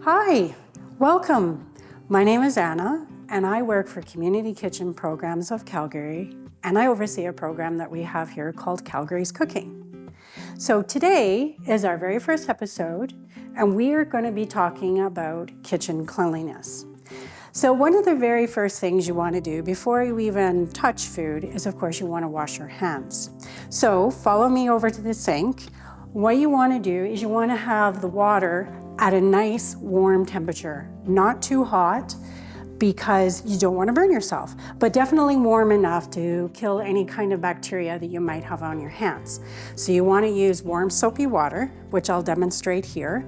Hi, welcome. My name is Anna, and I work for Community Kitchen Programs of Calgary, and I oversee a program that we have here called Calgary's Cooking. So today is our very first episode, and we are going to be talking about kitchen cleanliness. So one of the very first things you want to do before you even touch food is, of course, you want to wash your hands. So follow me over to the sink. What you want to do is you want to have the water at a nice warm temperature, not too hot because you don't want to burn yourself, but definitely warm enough to kill any kind of bacteria that you might have on your hands. So you want to use warm soapy water, which I'll demonstrate here.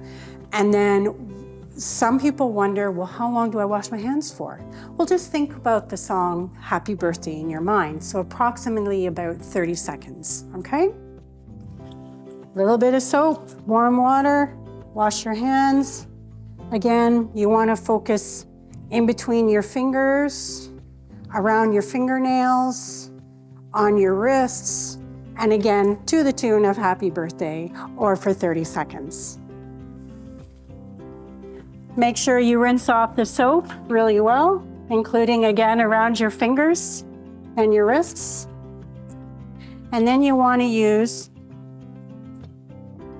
And then some people wonder, well, how long do I wash my hands for? Well, just think about the song Happy Birthday in your mind. So approximately about 30 seconds, okay? Little bit of soap, warm water, wash your hands. Again, you want to focus in between your fingers, around your fingernails, on your wrists, and again, to the tune of Happy Birthday or for 30 seconds. Make sure you rinse off the soap really well, including again around your fingers and your wrists. And then you want to use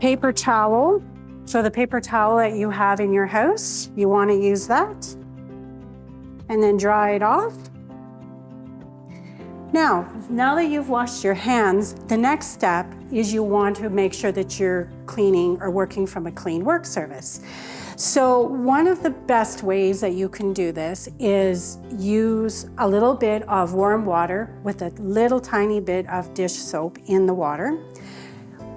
paper towel. So the paper towel that you have in your house, you want to use that and then dry it off. Now that you've washed your hands, the next step is you want to make sure that you're cleaning or working from a clean work surface. So one of the best ways that you can do this is use a little bit of warm water with a little tiny bit of dish soap in the water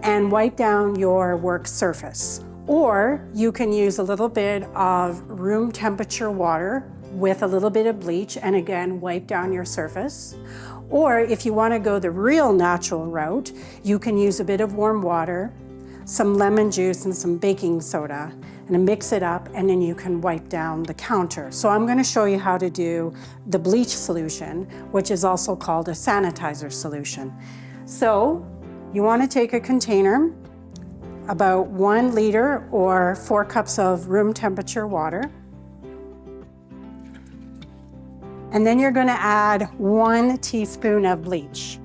and wipe down your work surface. Or you can use a little bit of room temperature water with a little bit of bleach and again wipe down your surface. Or if you want to go the real natural route, you can use a bit of warm water, some lemon juice and some baking soda and mix it up, and then you can wipe down the counter. So I'm going to show you how to do the bleach solution, which is also called a sanitizer solution. So you want to take a container, about 1 liter or 4 cups of room temperature water. And then you're going to add 1 teaspoon of bleach.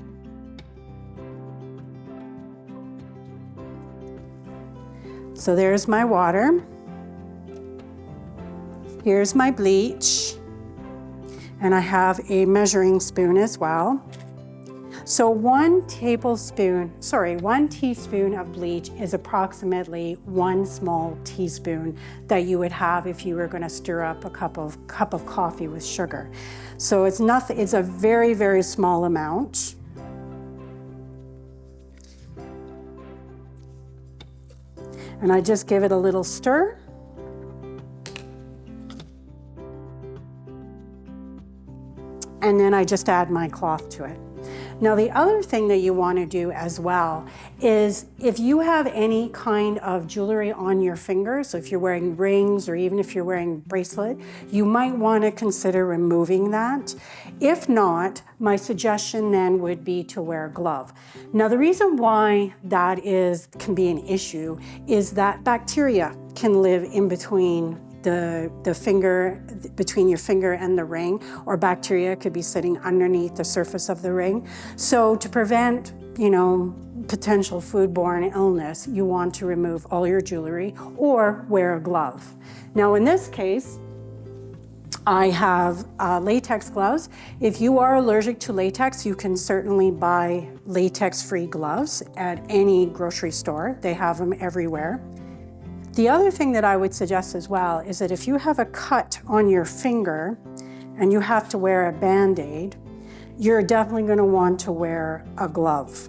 So there's my water. Here's my bleach. And I have a measuring spoon as well. So 1 teaspoon of bleach is approximately 1 small teaspoon that you would have if you were going to stir up a cup of coffee with sugar. So it's a very, very small amount. And I just give it a little stir. And then I just add my cloth to it. Now, the other thing that you want to do as well is if you have any kind of jewelry on your fingers, so if you're wearing rings or even if you're wearing a bracelet, you might want to consider removing that. If not, my suggestion then would be to wear a glove. Now, the reason why that can be an issue is that bacteria can live in between the finger, between your finger and the ring, or bacteria could be sitting underneath the surface of the ring. So to prevent, potential foodborne illness, you want to remove all your jewelry or wear a glove. Now in this case, I have latex gloves. If you are allergic to latex, you can certainly buy latex-free gloves at any grocery store. They have them everywhere. The other thing that I would suggest as well is that if you have a cut on your finger and you have to wear a Band-Aid, you're definitely going to want to wear a glove.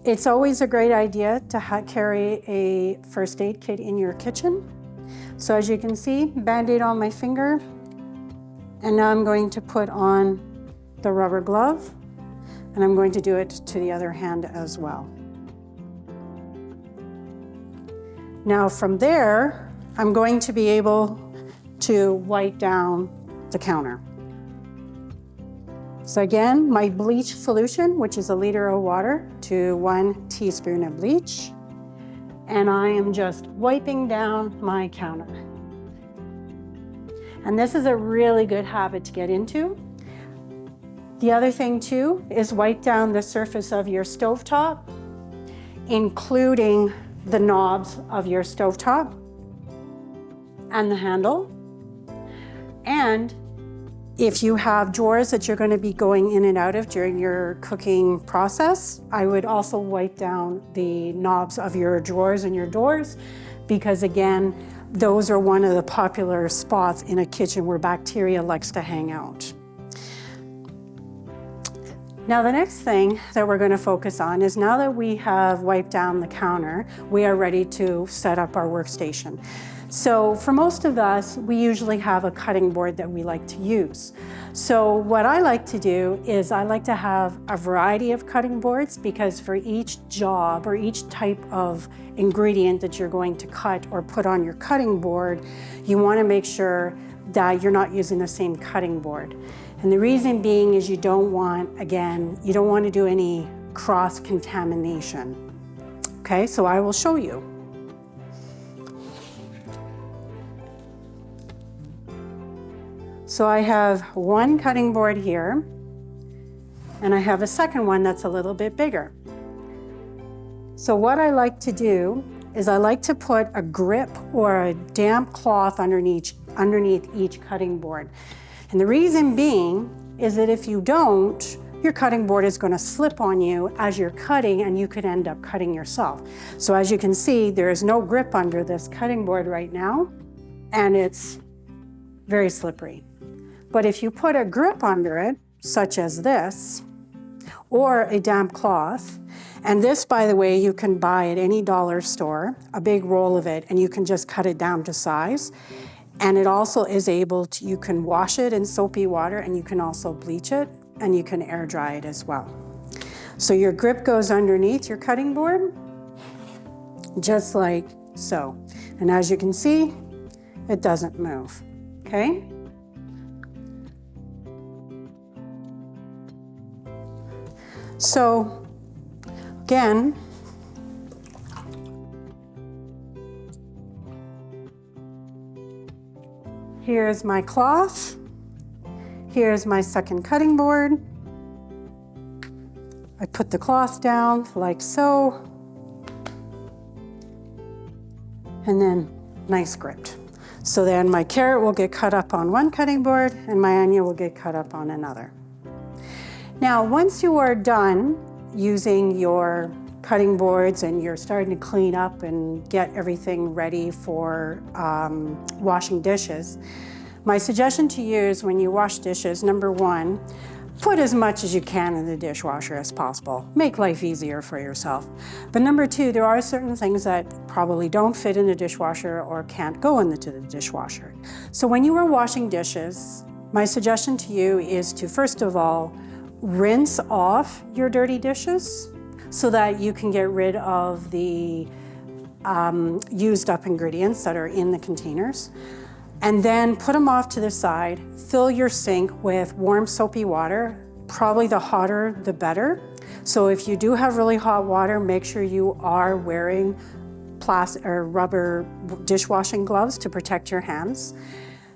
It's always a great idea to carry a first aid kit in your kitchen. So as you can see, Band-Aid on my finger, and now I'm going to put on the rubber glove, and I'm going to do it to the other hand as well. Now from there, I'm going to be able to wipe down the counter. So again, my bleach solution, which is 1 liter of water to 1 teaspoon of bleach. and I am just wiping down my counter. And this is a really good habit to get into. The other thing too is wipe down the surface of your stovetop, including the knobs of your stovetop and the handle. And if you have drawers that you're going to be going in and out of during your cooking process, I would also wipe down the knobs of your drawers and your doors, because again, those are one of the popular spots in a kitchen where bacteria likes to hang out. Now the next thing that we're going to focus on is, now that we have wiped down the counter, we are ready to set up our workstation. So for most of us, we usually have a cutting board that we like to use. So what I like to do is I like to have a variety of cutting boards, because for each job or each type of ingredient that you're going to cut or put on your cutting board, you want to make sure that you're not using the same cutting board. And the reason being is you don't want to do any cross-contamination. Okay, so I will show you. So I have one cutting board here, and I have a second one that's a little bit bigger. So what I like to do is I like to put a grip or a damp cloth underneath each cutting board. And the reason being is that if you don't, your cutting board is going to slip on you as you're cutting, and you could end up cutting yourself. So as you can see, there is no grip under this cutting board right now, and it's very slippery. But if you put a grip under it, such as this, or a damp cloth, and this, by the way, you can buy at any dollar store, a big roll of it, and you can just cut it down to size. And it also is you can wash it in soapy water, and you can also bleach it, and you can air dry it as well. So your grip goes underneath your cutting board, just like so. And as you can see, it doesn't move, okay? So again, here's my cloth, here's my second cutting board. I put the cloth down like so, and then nice grip. So then my carrot will get cut up on one cutting board, and my onion will get cut up on another. Now, once you are done using your cutting boards and you're starting to clean up and get everything ready for washing dishes, my suggestion to you is, when you wash dishes, number one, put as much as you can in the dishwasher as possible. Make life easier for yourself. But number two, there are certain things that probably don't fit in the dishwasher or can't go into the dishwasher. So when you are washing dishes, my suggestion to you is to, first of all, rinse off your dirty dishes so that you can get rid of the used up ingredients that are in the containers. And then put them off to the side. Fill your sink with warm soapy water. Probably the hotter, the better. So if you do have really hot water, make sure you are wearing plastic or rubber dishwashing gloves to protect your hands.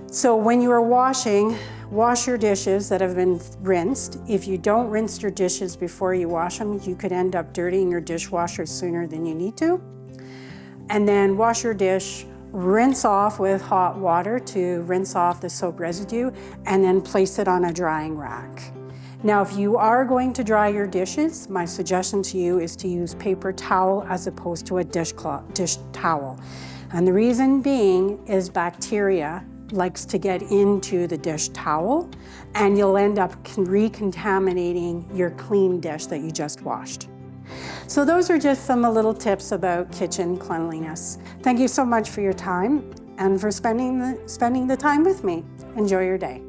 So when you are washing, wash your dishes that have been rinsed. If you don't rinse your dishes before you wash them, you could end up dirtying your dishwasher sooner than you need to. And then wash your dish, rinse off with hot water to rinse off the soap residue, and then place it on a drying rack. Now, if you are going to dry your dishes, my suggestion to you is to use paper towel as opposed to a dish towel. And the reason being is bacteria likes to get into the dish towel, and you'll end up recontaminating your clean dish that you just washed. So those are just some little tips about kitchen cleanliness. Thank you so much for your time and for spending the time with me. Enjoy your day.